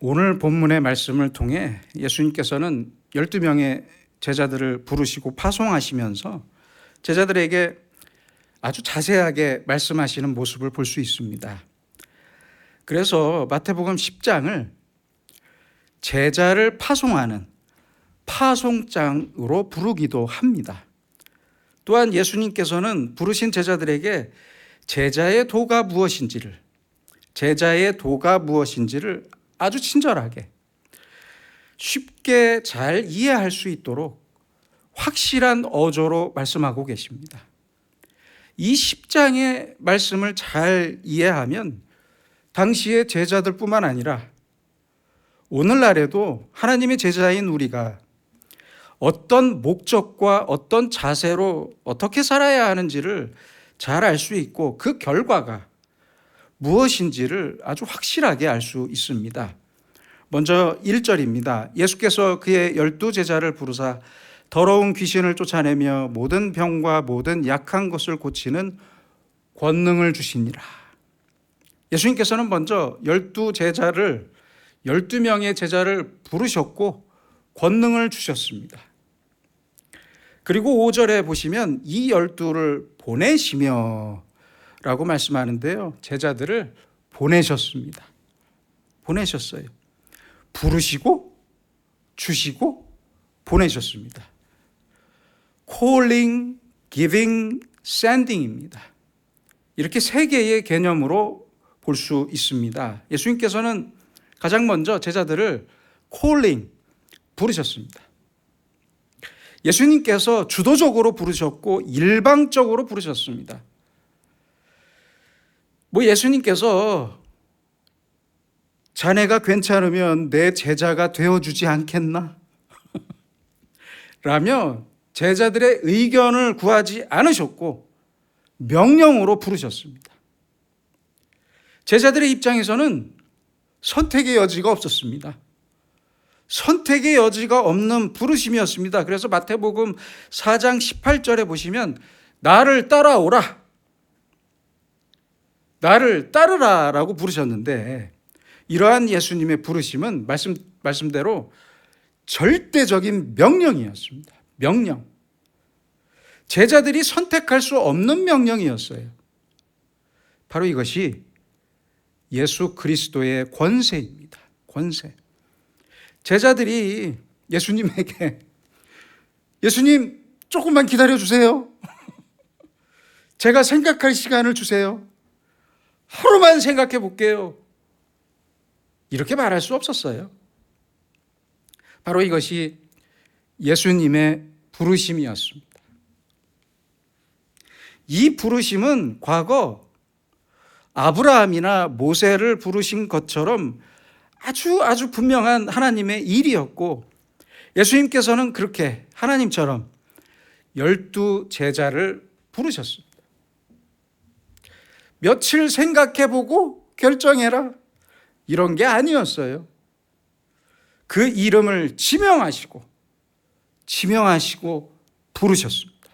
오늘 본문의 말씀을 통해 예수님께서는 12명의 제자들을 부르시고 파송하시면서 제자들에게 아주 자세하게 말씀하시는 모습을 볼 수 있습니다. 그래서 마태복음 10장을 제자를 파송하는 파송장으로 부르기도 합니다. 또한 예수님께서는 부르신 제자들에게 제자의 도가 무엇인지를 아주 친절하게 쉽게 잘 이해할 수 있도록 확실한 어조로 말씀하고 계십니다. 이 10장의 말씀을 잘 이해하면 당시의 제자들뿐만 아니라 오늘날에도 하나님의 제자인 우리가 어떤 목적과 어떤 자세로 어떻게 살아야 하는지를 잘 알 수 있고 그 결과가 무엇인지를 아주 확실하게 알 수 있습니다. 먼저 1절입니다. 예수께서 그의 12제자를 부르사 더러운 귀신을 쫓아내며 모든 병과 모든 약한 것을 고치는 권능을 주시니라. 예수님께서는 먼저 12명의 제자를 부르셨고 권능을 주셨습니다. 그리고 5절에 보시면 이 12를 보내시며 라고 말씀하는데요. 제자들을 보내셨습니다. 보내셨어요. 부르시고 주시고 보내셨습니다. calling, giving, sending입니다. 이렇게 세 개의 개념으로 볼 수 있습니다. 예수님께서는 가장 먼저 제자들을 calling, 부르셨습니다. 예수님께서 주도적으로 부르셨고 일방적으로 부르셨습니다. 예수님께서 자네가 괜찮으면 내 제자가 되어주지 않겠나? 라며 제자들의 의견을 구하지 않으셨고 명령으로 부르셨습니다. 제자들의 입장에서는 선택의 여지가 없었습니다. 선택의 여지가 없는 부르심이었습니다. 그래서 마태복음 4장 18절에 보시면 나를 따라오라, 나를 따르라 라고 부르셨는데 이러한 예수님의 부르심은 말씀대로 절대적인 명령이었습니다. 명령. 제자들이 선택할 수 없는 명령이었어요. 바로 이것이 예수 그리스도의 권세입니다. 권세. 제자들이 예수님에게 예수님 조금만 기다려주세요. 제가 생각할 시간을 주세요. 하루만 생각해 볼게요. 이렇게 말할 수 없었어요. 바로 이것이 예수님의 부르심이었습니다. 이 부르심은 과거 아브라함이나 모세를 부르신 것처럼 아주 분명한 하나님의 일이었고 예수님께서는 그렇게 하나님처럼 12제자를 부르셨습니다. 며칠 생각해보고 결정해라 이런 게 아니었어요. 그 이름을 지명하시고 부르셨습니다.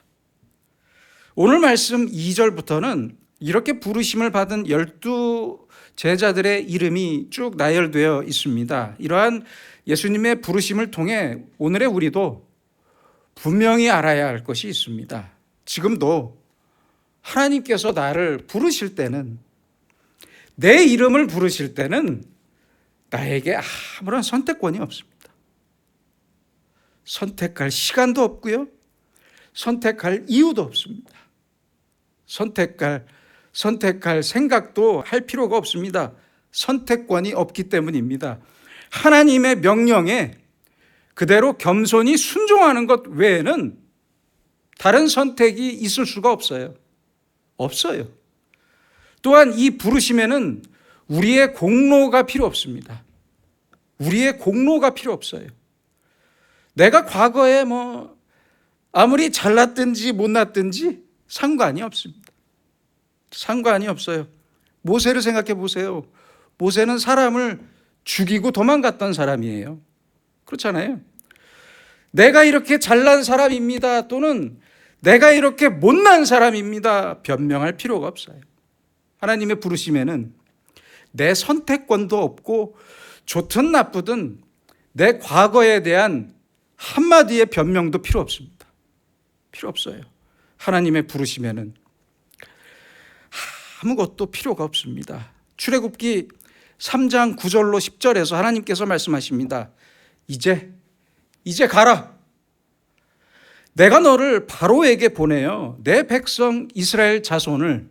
오늘 말씀 2절부터는 이렇게 부르심을 받은 12제자들의 이름이 쭉 나열되어 있습니다. 이러한 예수님의 부르심을 통해 오늘의 우리도 분명히 알아야 할 것이 있습니다. 지금도 하나님께서 나를 부르실 때는, 내 이름을 부르실 때는 나에게 아무런 선택권이 없습니다. 선택할 시간도 없고요. 선택할 이유도 없습니다. 선택할 생각도 할 필요가 없습니다. 선택권이 없기 때문입니다. 하나님의 명령에 그대로 겸손히 순종하는 것 외에는 다른 선택이 있을 수가 없어요. 또한 이 부르심에는 우리의 공로가 필요 없습니다. 우리의 공로가 필요 없어요. 내가 과거에 아무리 잘났든지 못났든지 상관이 없습니다. 상관이 없어요. 모세를 생각해 보세요. 모세는 사람을 죽이고 도망갔던 사람이에요. 그렇잖아요. 내가 이렇게 잘난 사람입니다. 또는 내가 이렇게 못난 사람입니다. 변명할 필요가 없어요. 하나님의 부르심에는 내 선택권도 없고 좋든 나쁘든 내 과거에 대한 한마디의 변명도 필요 없습니다. 필요 없어요. 하나님의 부르심에는 아무것도 필요가 없습니다. 출애굽기 3장 9절로 10절에서 하나님께서 말씀하십니다. 이제 가라. 내가 너를 바로에게 보내어 내 백성 이스라엘 자손을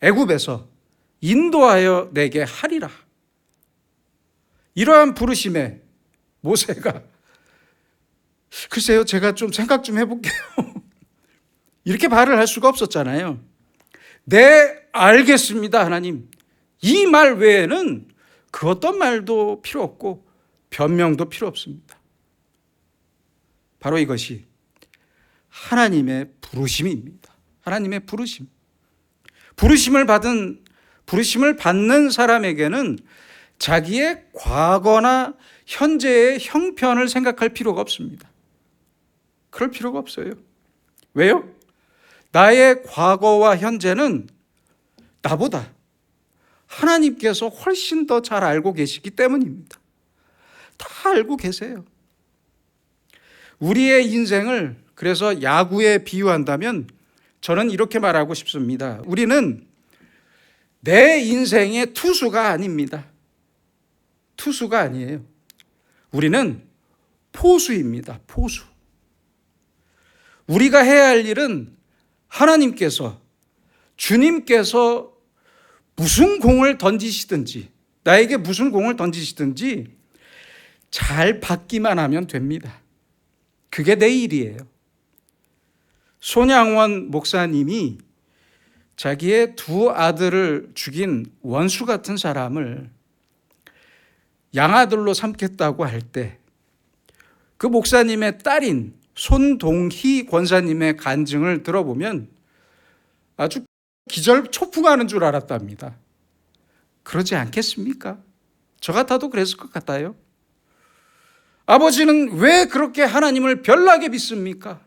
애굽에서 인도하여 내게 하리라. 이러한 부르심에 모세가, 글쎄요, 제가 좀 생각 좀 해볼게요. 이렇게 말을 할 수가 없었잖아요. 네, 알겠습니다, 하나님. 이 말 외에는 그 어떤 말도 필요 없고 변명도 필요 없습니다. 바로 이것이 하나님의 부르심입니다. 하나님의 부르심. 부르심을 받는 사람에게는 자기의 과거나 현재의 형편을 생각할 필요가 없습니다. 그럴 필요가 없어요. 왜요? 나의 과거와 현재는 나보다 하나님께서 훨씬 더 잘 알고 계시기 때문입니다. 다 알고 계세요. 우리의 인생을 그래서 야구에 비유한다면 저는 이렇게 말하고 싶습니다. 우리는 내 인생의 투수가 아닙니다. 투수가 아니에요. 우리는 포수입니다. 포수. 우리가 해야 할 일은 하나님께서, 주님께서 무슨 공을 던지시든지, 나에게 무슨 공을 던지시든지 잘 받기만 하면 됩니다. 그게 내 일이에요. 손양원 목사님이 자기의 두 아들을 죽인 원수 같은 사람을 양아들로 삼겠다고 할 때 그 목사님의 딸인 손동희 권사님의 간증을 들어보면 아주 기절초풍하는 줄 알았답니다. 그러지 않겠습니까? 저 같아도 그랬을 것 같아요. 아버지는 왜 그렇게 하나님을 별나게 믿습니까?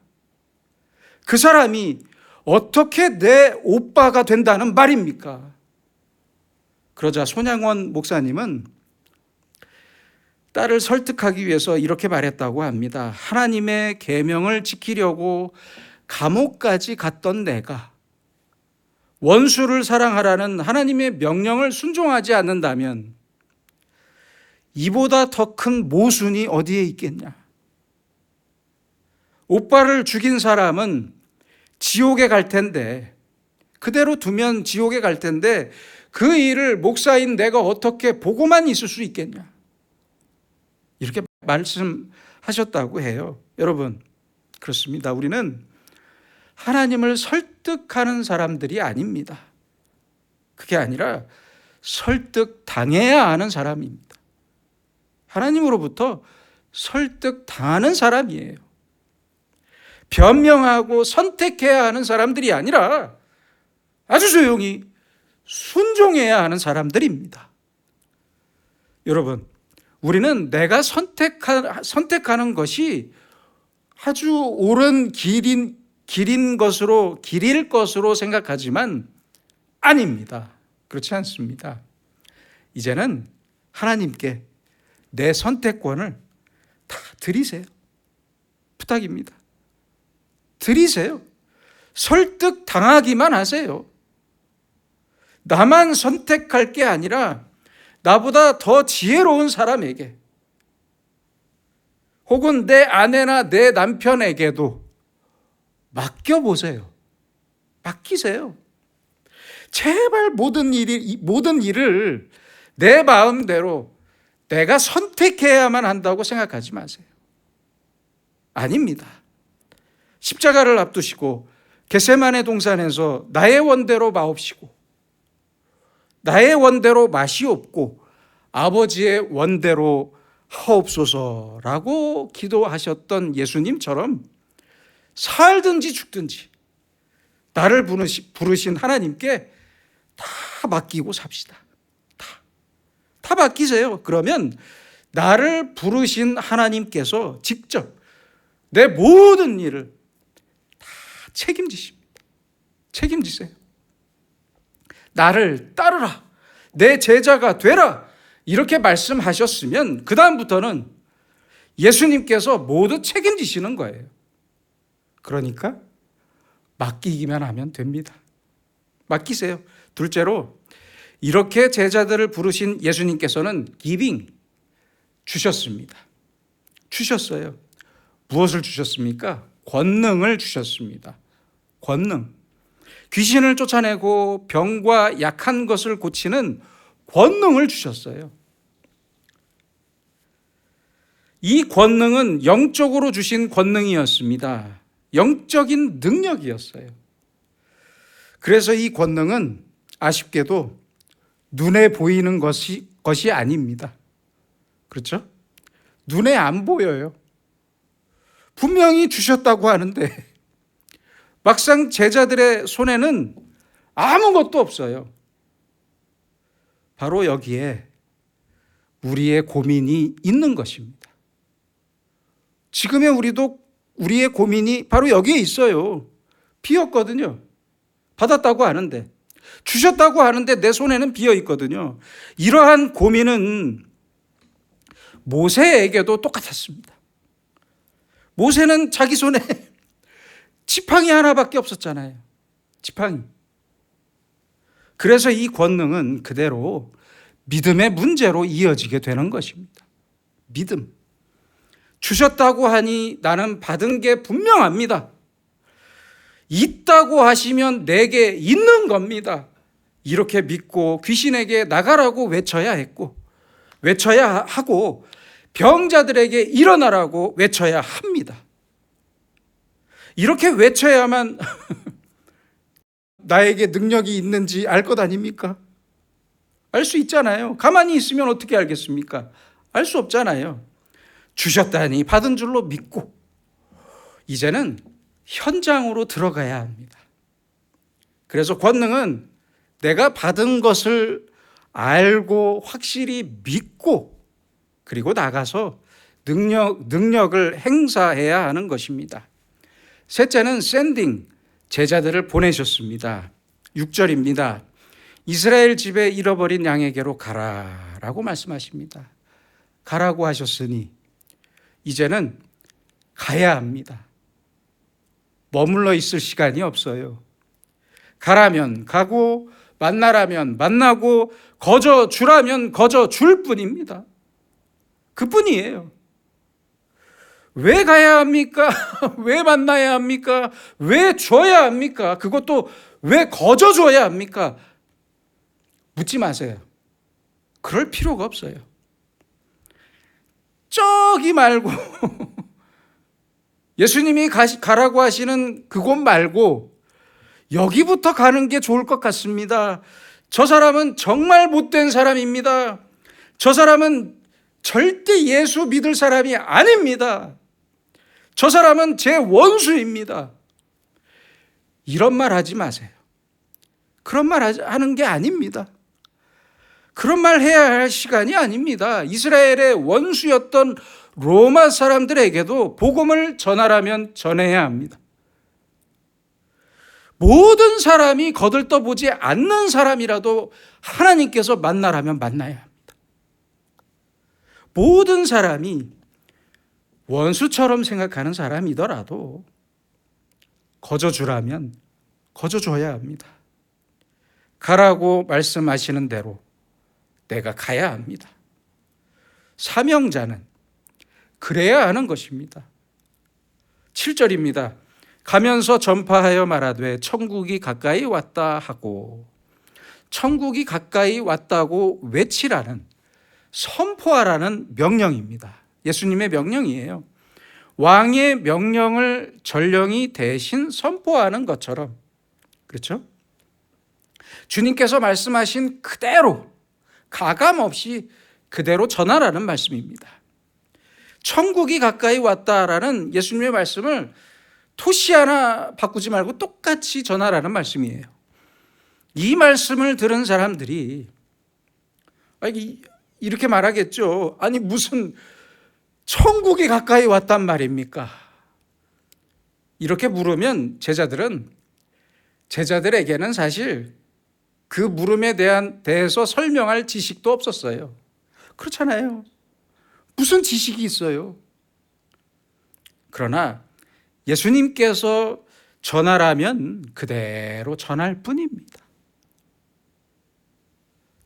그 사람이 어떻게 내 오빠가 된다는 말입니까? 그러자 손양원 목사님은 딸을 설득하기 위해서 이렇게 말했다고 합니다. 하나님의 계명을 지키려고 감옥까지 갔던 내가 원수를 사랑하라는 하나님의 명령을 순종하지 않는다면 이보다 더 큰 모순이 어디에 있겠냐? 오빠를 죽인 사람은 지옥에 갈 텐데, 그대로 두면 지옥에 갈 텐데 그 일을 목사인 내가 어떻게 보고만 있을 수 있겠냐? 이렇게 말씀하셨다고 해요. 여러분, 그렇습니다. 우리는 하나님을 설득하는 사람들이 아닙니다. 그게 아니라 설득당해야 하는 사람입니다. 하나님으로부터 설득당하는 사람이에요. 변명하고 선택해야 하는 사람들이 아니라 아주 조용히 순종해야 하는 사람들입니다. 여러분, 우리는 내가 선택하는 것이 아주 옳은 길일 것으로 생각하지만 아닙니다. 그렇지 않습니다. 이제는 하나님께 내 선택권을 다 드리세요. 부탁입니다. 드리세요. 설득당하기만 하세요. 나만 선택할 게 아니라 나보다 더 지혜로운 사람에게, 혹은 내 아내나 내 남편에게도 맡겨보세요. 맡기세요. 제발 모든 일을 내 마음대로 내가 선택해야만 한다고 생각하지 마세요. 아닙니다. 십자가를 앞두시고 겟세마네 동산에서 나의 원대로 마옵시고 나의 원대로 마시옵고 아버지의 원대로 하옵소서라고 기도하셨던 예수님처럼 살든지 죽든지 나를 부르신 하나님께 다 맡기고 삽시다. 다 맡기세요. 그러면 나를 부르신 하나님께서 직접 내 모든 일을 다 책임지십니다. 책임지세요. 나를 따르라. 내 제자가 되라. 이렇게 말씀하셨으면 그다음부터는 예수님께서 모두 책임지시는 거예요. 그러니까 맡기기만 하면 됩니다. 맡기세요. 둘째로 이렇게 제자들을 부르신 예수님께서는 giving 주셨습니다. 주셨어요. 무엇을 주셨습니까? 권능을 주셨습니다. 권능. 귀신을 쫓아내고 병과 약한 것을 고치는 권능을 주셨어요. 이 권능은 영적으로 주신 권능이었습니다. 영적인 능력이었어요. 그래서 이 권능은 아쉽게도 눈에 보이는 것이 아닙니다. 그렇죠? 눈에 안 보여요. 분명히 주셨다고 하는데 막상 제자들의 손에는 아무것도 없어요. 바로 여기에 우리의 고민이 있는 것입니다. 지금의 우리의 고민이 바로 여기에 있어요. 비었거든요. 받았다고 하는데, 주셨다고 하는데 내 손에는 비어 있거든요. 이러한 고민은 모세에게도 똑같았습니다. 모세는 자기 손에 지팡이 하나밖에 없었잖아요. 지팡이. 그래서 이 권능은 그대로 믿음의 문제로 이어지게 되는 것입니다. 믿음. 주셨다고 하니 나는 받은 게 분명합니다. 있다고 하시면 내게 있는 겁니다. 이렇게 믿고 귀신에게 나가라고 외쳐야 했고, 외쳐야 하고, 병자들에게 일어나라고 외쳐야 합니다. 이렇게 외쳐야만 나에게 능력이 있는지 알 것 아닙니까? 알 수 있잖아요. 가만히 있으면 어떻게 알겠습니까? 알 수 없잖아요. 주셨다니 받은 줄로 믿고 이제는 현장으로 들어가야 합니다. 그래서 권능은 내가 받은 것을 알고 확실히 믿고 그리고 나가서 능력을 행사해야 하는 것입니다. 셋째는 sending, 제자들을 보내셨습니다. 6절입니다. 이스라엘 집에 잃어버린 양에게로 가라라고 말씀하십니다. 가라고 하셨으니 이제는 가야 합니다. 머물러 있을 시간이 없어요. 가라면 가고 만나라면 만나고 거저 주라면 거저 줄 뿐입니다. 그뿐이에요. 왜 가야 합니까? 왜 만나야 합니까? 왜 줘야 합니까? 그것도 왜 거저 줘야 합니까? 묻지 마세요. 그럴 필요가 없어요. 저기 말고 예수님이 가라고 하시는 그곳 말고 여기부터 가는 게 좋을 것 같습니다. 저 사람은 정말 못된 사람입니다. 저 사람은 절대 예수 믿을 사람이 아닙니다. 저 사람은 제 원수입니다. 이런 말 하지 마세요. 그런 말 하는 게 아닙니다. 그런 말 해야 할 시간이 아닙니다. 이스라엘의 원수였던 로마 사람들에게도 복음을 전하라면 전해야 합니다. 모든 사람이 거들떠보지 않는 사람이라도 하나님께서 만나라면 만나야 합니다. 모든 사람이 원수처럼 생각하는 사람이더라도 거저 주라면 거저 줘야 합니다. 가라고 말씀하시는 대로 내가 가야 합니다. 사명자는 그래야 하는 것입니다. 7절입니다. 가면서 전파하여 말하되 천국이 가까이 왔다 하고, 천국이 가까이 왔다고 외치라는, 선포하라는 명령입니다. 예수님의 명령이에요. 왕의 명령을 전령이 대신 선포하는 것처럼, 그렇죠? 주님께서 말씀하신 그대로 가감 없이 그대로 전하라는 말씀입니다. 천국이 가까이 왔다라는 예수님의 말씀을 토시 하나 바꾸지 말고 똑같이 전하라는 말씀이에요. 이 말씀을 들은 사람들이 이렇게 말하겠죠. 아니 무슨 천국이 가까이 왔단 말입니까? 이렇게 물으면 제자들에게는 사실 그 물음에 대해서 설명할 지식도 없었어요. 그렇잖아요. 무슨 지식이 있어요? 그러나 예수님께서 전하라면 그대로 전할 뿐입니다.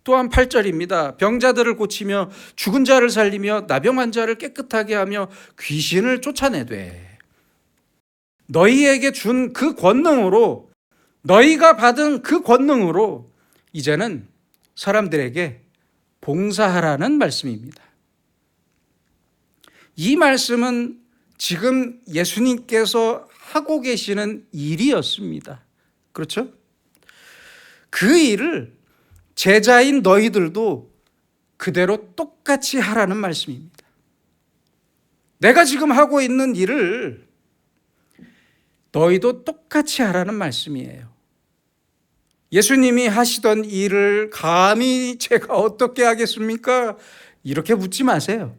또한 8절입니다. 병자들을 고치며 죽은 자를 살리며 나병 환자를 깨끗하게 하며 귀신을 쫓아내되 너희에게 준 그 권능으로, 너희가 받은 그 권능으로 이제는 사람들에게 봉사하라는 말씀입니다. 이 말씀은 지금 예수님께서 하고 계시는 일이었습니다. 그렇죠? 그 일을 제자인 너희들도 그대로 똑같이 하라는 말씀입니다. 내가 지금 하고 있는 일을 너희도 똑같이 하라는 말씀이에요. 예수님이 하시던 일을 감히 제가 어떻게 하겠습니까? 이렇게 묻지 마세요.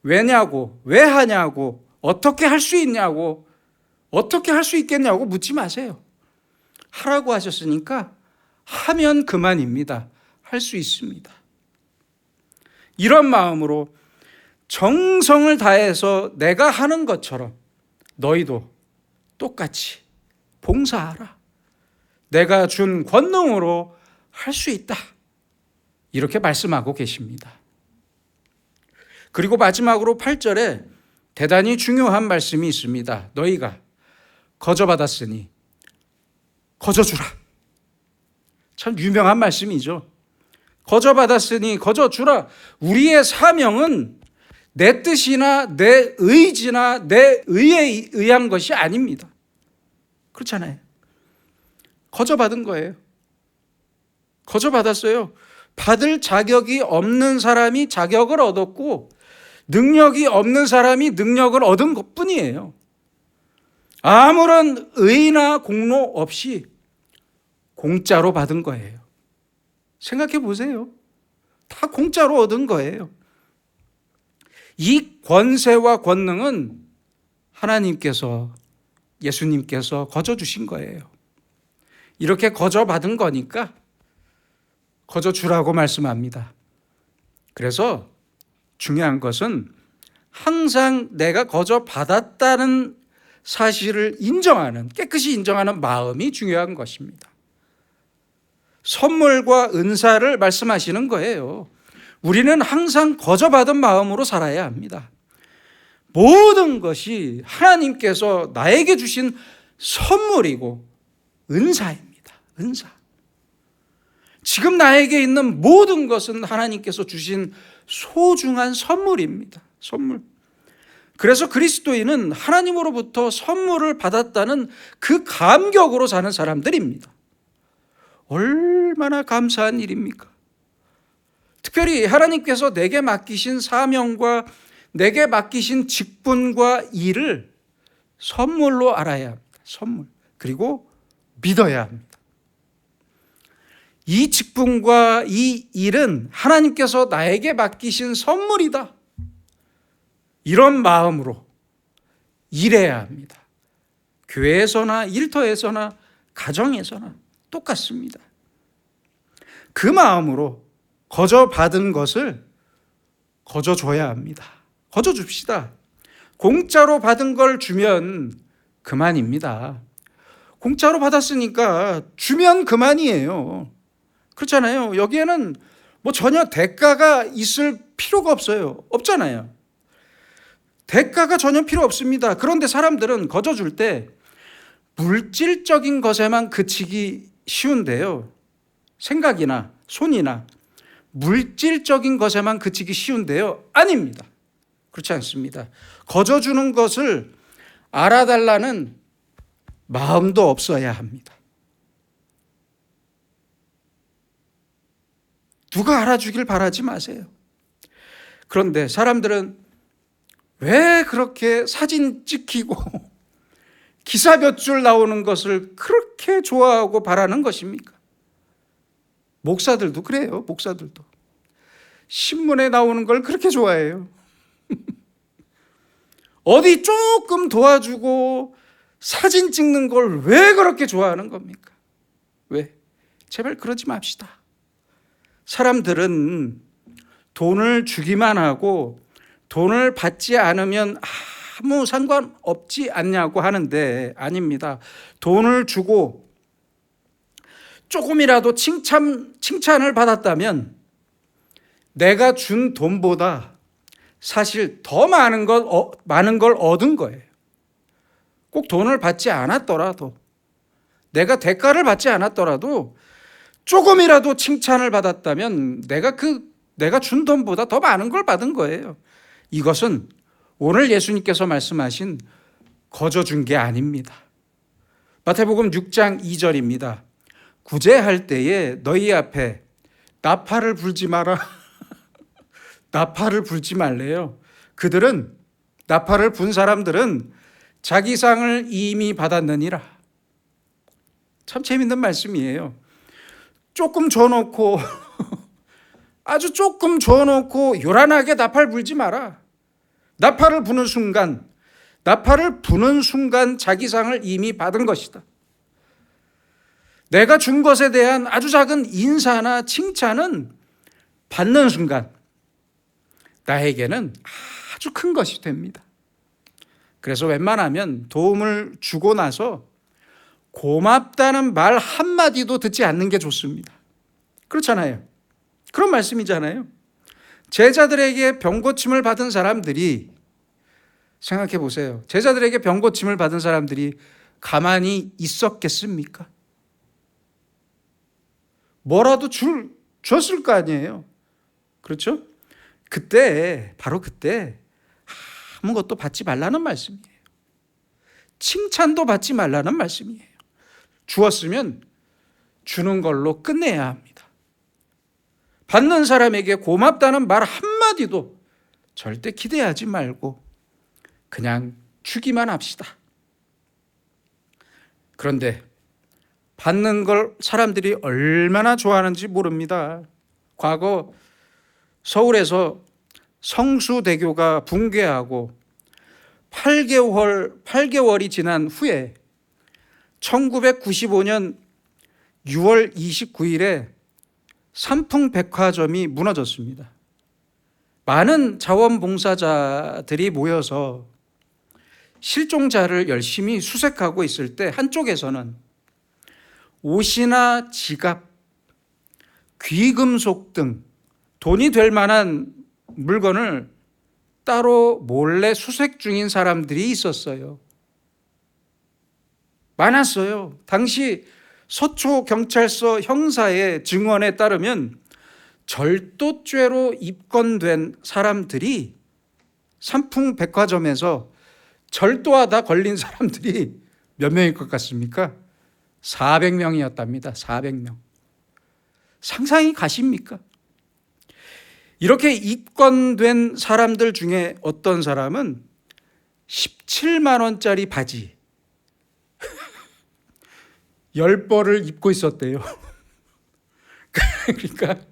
왜냐고, 왜 하냐고, 어떻게 할 수 있냐고, 어떻게 할 수 있겠냐고 묻지 마세요. 하라고 하셨으니까 하면 그만입니다. 할 수 있습니다. 이런 마음으로 정성을 다해서 내가 하는 것처럼 너희도 똑같이 봉사하라. 내가 준 권능으로 할 수 있다. 이렇게 말씀하고 계십니다. 그리고 마지막으로 8절에 대단히 중요한 말씀이 있습니다. 너희가 거저받았으니 거저주라. 참 유명한 말씀이죠. 거저받았으니 거저주라. 우리의 사명은 내 뜻이나 내 의지나 내 의에 의한 것이 아닙니다. 그렇잖아요. 거저받은 거예요. 거저받았어요. 받을 자격이 없는 사람이 자격을 얻었고 능력이 없는 사람이 능력을 얻은 것뿐이에요. 아무런 의나 공로 없이 공짜로 받은 거예요. 생각해 보세요. 다 공짜로 얻은 거예요. 이 권세와 권능은 하나님께서, 예수님께서 거저 주신 거예요. 이렇게 거저 받은 거니까 거저 주라고 말씀합니다. 그래서 중요한 것은 항상 내가 거저 받았다는 사실을 인정하는, 깨끗이 인정하는 마음이 중요한 것입니다. 선물과 은사를 말씀하시는 거예요. 우리는 항상 거저 받은 마음으로 살아야 합니다. 모든 것이 하나님께서 나에게 주신 선물이고 은사입니다. 은사. 지금 나에게 있는 모든 것은 하나님께서 주신 소중한 선물입니다. 선물. 그래서 그리스도인은 하나님으로부터 선물을 받았다는 그 감격으로 사는 사람들입니다. 얼마나 감사한 일입니까? 특별히 하나님께서 내게 맡기신 사명과 내게 맡기신 직분과 일을 선물로 알아야 합니다. 선물. 그리고 믿어야 합니다. 이 직분과 이 일은 하나님께서 나에게 맡기신 선물이다. 이런 마음으로 일해야 합니다. 교회에서나 일터에서나 가정에서나 똑같습니다. 그 마음으로 거저 받은 것을 거저 줘야 합니다. 거저 줍시다. 공짜로 받은 걸 주면 그만입니다. 공짜로 받았으니까 주면 그만이에요. 그렇잖아요. 여기에는 뭐 전혀 대가가 있을 필요가 없어요. 없잖아요. 대가가 전혀 필요 없습니다. 그런데 사람들은 거저 줄 때 물질적인 것에만 그치기 쉬운데요. 생각이나 손이나 물질적인 것에만 그치기 쉬운데요. 아닙니다. 그렇지 않습니다. 거저 주는 것을 알아달라는 마음도 없어야 합니다. 누가 알아주길 바라지 마세요. 그런데 사람들은 왜 그렇게 사진 찍히고 기사 몇 줄 나오는 것을 그렇게 좋아하고 바라는 것입니까? 목사들도 그래요. 목사들도. 신문에 나오는 걸 그렇게 좋아해요. 어디 조금 도와주고 사진 찍는 걸 왜 그렇게 좋아하는 겁니까? 왜? 제발 그러지 맙시다. 사람들은 돈을 주기만 하고 돈을 받지 않으면 아무 상관없지 않냐고 하는데 아닙니다. 돈을 주고 조금이라도 칭찬을 받았다면 내가 준 돈보다 사실 더 많은 걸 얻은 거예요. 꼭 돈을 받지 않았더라도, 내가 대가를 받지 않았더라도 조금이라도 칭찬을 받았다면 내가 준 돈보다 더 많은 걸 받은 거예요. 이것은 오늘 예수님께서 말씀하신 거저 준 게 아닙니다. 마태복음 6장 2절입니다. 구제할 때에 너희 앞에 나팔을 불지 마라. 나팔을 불지 말래요. 나팔을 분 사람들은 자기 상을 이미 받았느니라. 참 재밌는 말씀이에요. 조금 줘놓고 아주 조금 줘놓고 요란하게 나팔 불지 마라. 나팔을 부는 순간 자기 상을 이미 받은 것이다. 내가 준 것에 대한 아주 작은 인사나 칭찬은 받는 순간 나에게는 아주 큰 것이 됩니다. 그래서 웬만하면 도움을 주고 나서 고맙다는 말 한마디도 듣지 않는 게 좋습니다. 그렇잖아요. 그런 말씀이잖아요. 제자들에게 병고침을 받은 사람들이, 생각해 보세요. 제자들에게 병고침을 받은 사람들이 가만히 있었겠습니까? 뭐라도 줬을 거 아니에요. 그렇죠? 바로 그때 아무것도 받지 말라는 말씀이에요. 칭찬도 받지 말라는 말씀이에요. 주었으면 주는 걸로 끝내야 합니다. 받는 사람에게 고맙다는 말 한마디도 절대 기대하지 말고 그냥 주기만 합시다. 그런데 받는 걸 사람들이 얼마나 좋아하는지 모릅니다. 과거 서울에서 성수대교가 붕괴하고 8개월이 지난 후에 1995년 6월 29일에 삼풍백화점이 무너졌습니다. 많은 자원봉사자들이 모여서 실종자를 열심히 수색하고 있을 때 한쪽에서는 옷이나 지갑, 귀금속 등 돈이 될 만한 물건을 따로 몰래 수색 중인 사람들이 있었어요. 많았어요. 당시 서초경찰서 형사의 증언에 따르면 절도죄로 입건된 사람들이 삼풍백화점에서 절도하다 걸린 사람들이 몇 명일 것 같습니까? 400명이었답니다. 400명. 상상이 가십니까? 이렇게 입건된 사람들 중에 어떤 사람은 17만 원짜리 바지 10벌을 입고 있었대요. 그러니까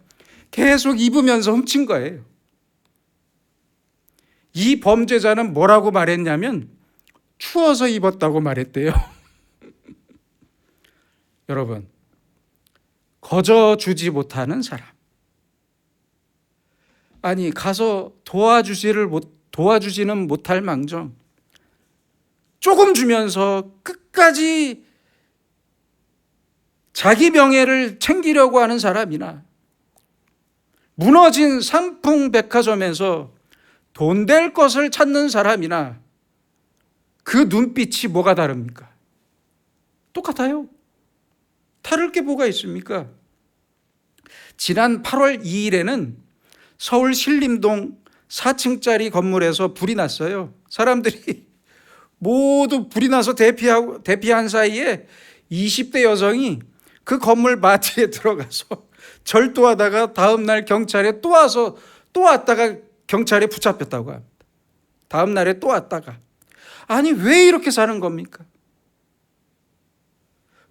계속 입으면서 훔친 거예요. 이 범죄자는 뭐라고 말했냐면 추워서 입었다고 말했대요. 여러분, 거저 주지 못하는 사람, 아니 가서 도와주지는 못할 망정 조금 주면서 끝까지 자기 명예를 챙기려고 하는 사람이나 무너진 삼풍백화점에서 돈 될 것을 찾는 사람이나 그 눈빛이 뭐가 다릅니까? 똑같아요. 다를 게 뭐가 있습니까? 지난 8월 2일에는 서울 신림동 4층짜리 건물에서 불이 났어요. 사람들이 모두 불이 나서 대피한 사이에 20대 여성이 그 건물 마트에 들어가서 절도하다가 다음 날 경찰에 또 왔다가 경찰에 붙잡혔다고 합니다. 다음 날에 또 왔다가. 아니 왜 이렇게 사는 겁니까?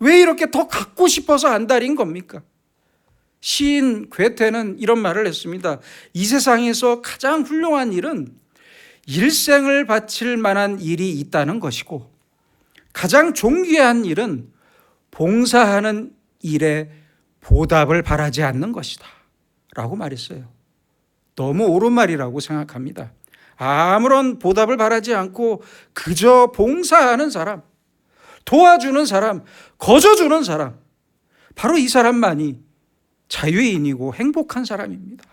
왜 이렇게 더 갖고 싶어서 안달인 겁니까? 시인 괴테는 이런 말을 했습니다. 이 세상에서 가장 훌륭한 일은 일생을 바칠 만한 일이 있다는 것이고 가장 존귀한 일은 봉사하는 일에 보답을 바라지 않는 것이다 라고 말했어요. 너무 옳은 말이라고 생각합니다. 아무런 보답을 바라지 않고 그저 봉사하는 사람, 도와주는 사람, 거저주는 사람, 바로 이 사람만이 자유인이고 행복한 사람입니다.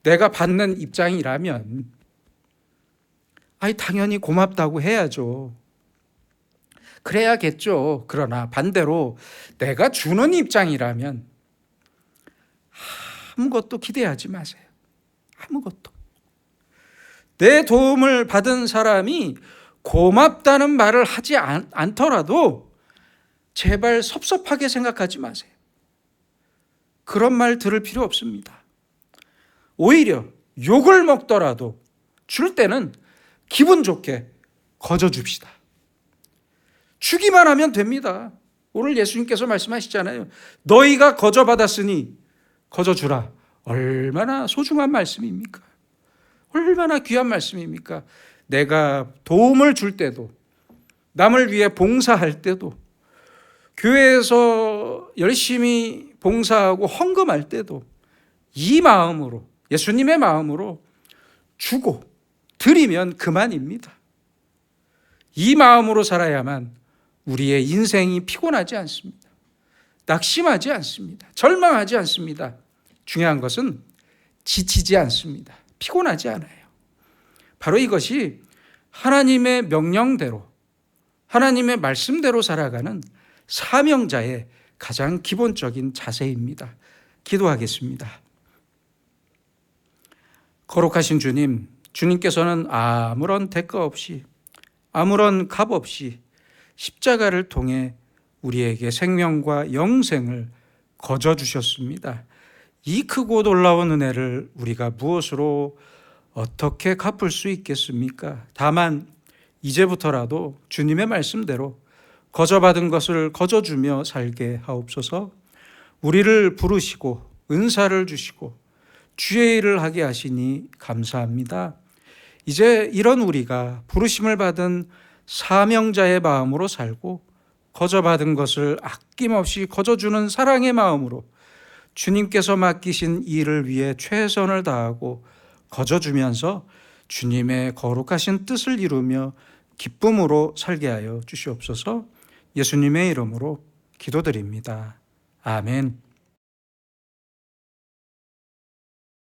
내가 받는 입장이라면 당연히 고맙다고 해야죠. 그래야겠죠. 그러나 반대로 내가 주는 입장이라면 아무것도 기대하지 마세요. 아무것도. 내 도움을 받은 사람이 고맙다는 말을 하지 않더라도 제발 섭섭하게 생각하지 마세요. 그런 말 들을 필요 없습니다. 오히려 욕을 먹더라도 줄 때는 기분 좋게 거저 줍시다. 주기만 하면 됩니다. 오늘 예수님께서 말씀하시잖아요. 너희가 거저 받았으니 거저 주라. 얼마나 소중한 말씀입니까? 얼마나 귀한 말씀입니까? 내가 도움을 줄 때도, 남을 위해 봉사할 때도, 교회에서 열심히 봉사하고 헌금할 때도 이 마음으로, 예수님의 마음으로 주고 드리면 그만입니다. 이 마음으로 살아야만 우리의 인생이 피곤하지 않습니다. 낙심하지 않습니다. 절망하지 않습니다. 중요한 것은 지치지 않습니다. 피곤하지 않아요. 바로 이것이 하나님의 명령대로, 하나님의 말씀대로 살아가는 사명자의 가장 기본적인 자세입니다. 기도하겠습니다. 거룩하신 주님, 주님께서는 아무런 대가 없이, 아무런 값 없이 십자가를 통해 우리에게 생명과 영생을 거저 주셨습니다. 이 크고 놀라운 은혜를 우리가 무엇으로 어떻게 갚을 수 있겠습니까? 다만 이제부터라도 주님의 말씀대로 거저받은 것을 거저주며 살게 하옵소서. 우리를 부르시고 은사를 주시고 주의 일을 하게 하시니 감사합니다. 이제 이런 우리가 부르심을 받은 사명자의 마음으로 살고 거저받은 것을 아낌없이 거저주는 사랑의 마음으로 주님께서 맡기신 일을 위해 최선을 다하고 거저주면서 주님의 거룩하신 뜻을 이루며 기쁨으로 살게 하여 주시옵소서. 예수님의 이름으로 기도드립니다. 아멘.